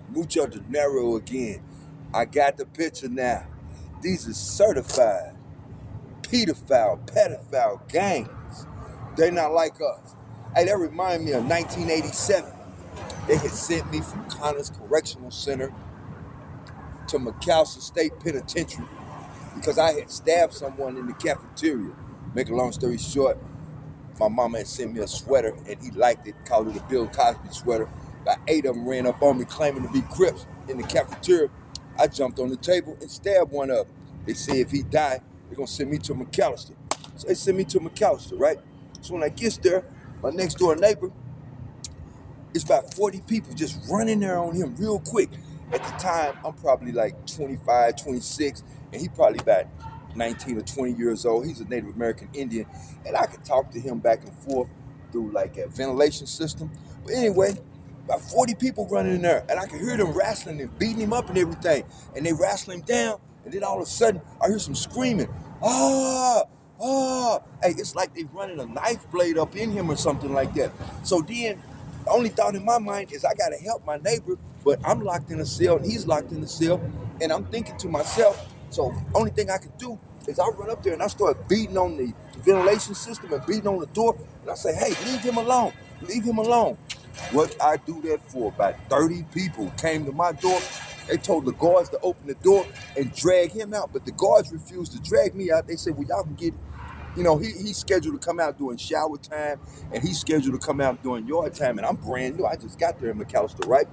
Mucho dinero again. I got the picture now. These are certified pedophile gangs. They're not like us. Hey, that remind me of 1987. They had sent me from Connors Correctional Center to McAlester State Penitentiary because I had stabbed someone in the cafeteria. Make a long story short, my mama had sent me a sweater and he liked it, called it a Bill Cosby sweater. About 8 of them ran up on me claiming to be Crips in the cafeteria. I jumped on the table and stabbed one of them. They said if he died, they're gonna send me to McAlester. So they sent me to McAlester, right? So when I get there, my next door neighbor, it's about 40 people just running there on him real quick. At the time, I'm probably like 25, 26, and he probably about 19 or 20 years old. He's a Native American Indian, and I could talk to him back and forth through like a ventilation system. But anyway, about 40 people running in there, and I could hear them wrestling and beating him up and everything. And they wrestle him down, and then all of a sudden, I hear some screaming, ah, ah. Hey, it's like they running a knife blade up in him or something like that. So then, the only thought in my mind is I gotta help my neighbor, but I'm locked in a cell and he's locked in a cell, and I'm thinking to myself, so only thing I can do is I run up there and I start beating on the ventilation system and beating on the door, and I say, hey, leave him alone, leave him alone. What I do that for, about 30 people came to my door. They told the guards to open the door and drag him out, but the guards refused to drag me out. They said, well, y'all can get, he's scheduled to come out during shower time, and he's scheduled to come out during yard time, and I'm brand new. I just got there in McAlester, right?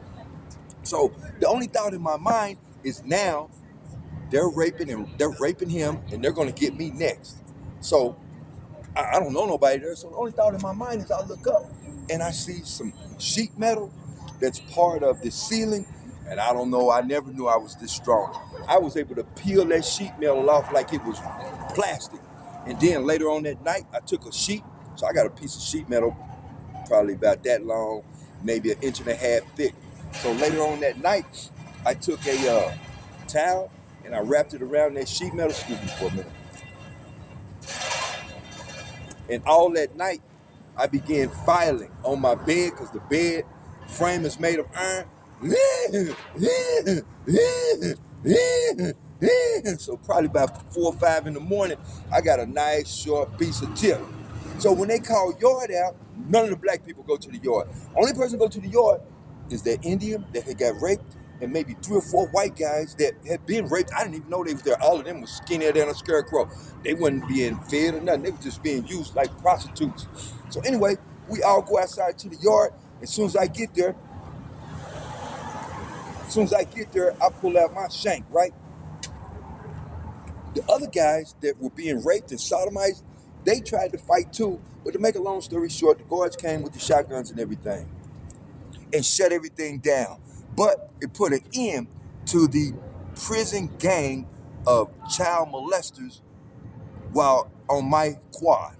So the only thought in my mind is now they're raping him, and they're gonna get me next. So I don't know nobody there. So the only thought in my mind is I look up and I see some sheet metal that's part of the ceiling, and I don't know. I never knew I was this strong. I was able to peel that sheet metal off like it was plastic. And then later on that night, I took a sheet. So I got a piece of sheet metal, probably about that long, maybe an inch and a half thick. So later on that night, I took a towel and I wrapped it around that sheet metal. Excuse me for a minute. And all that night, I began filing on my bed because the bed frame is made of iron. So probably about 4 or 5 in the morning, I got a nice short piece of tip. So when they call yard out, none of the black people go to the yard. Only person go to the yard is that Indian that had got raped, and maybe 3 or 4 white guys that had been raped. I didn't even know they was there. All of them was skinnier than a scarecrow. They wasn't being fed or nothing. They were just being used like prostitutes. So anyway, we all go outside to the yard. As soon as I get there, I pull out my shank, right? The other guys that were being raped and sodomized, they tried to fight too. But to make a long story short, the guards came with the shotguns and everything and shut everything down. But it put an end to the prison gang of child molesters while on my quad.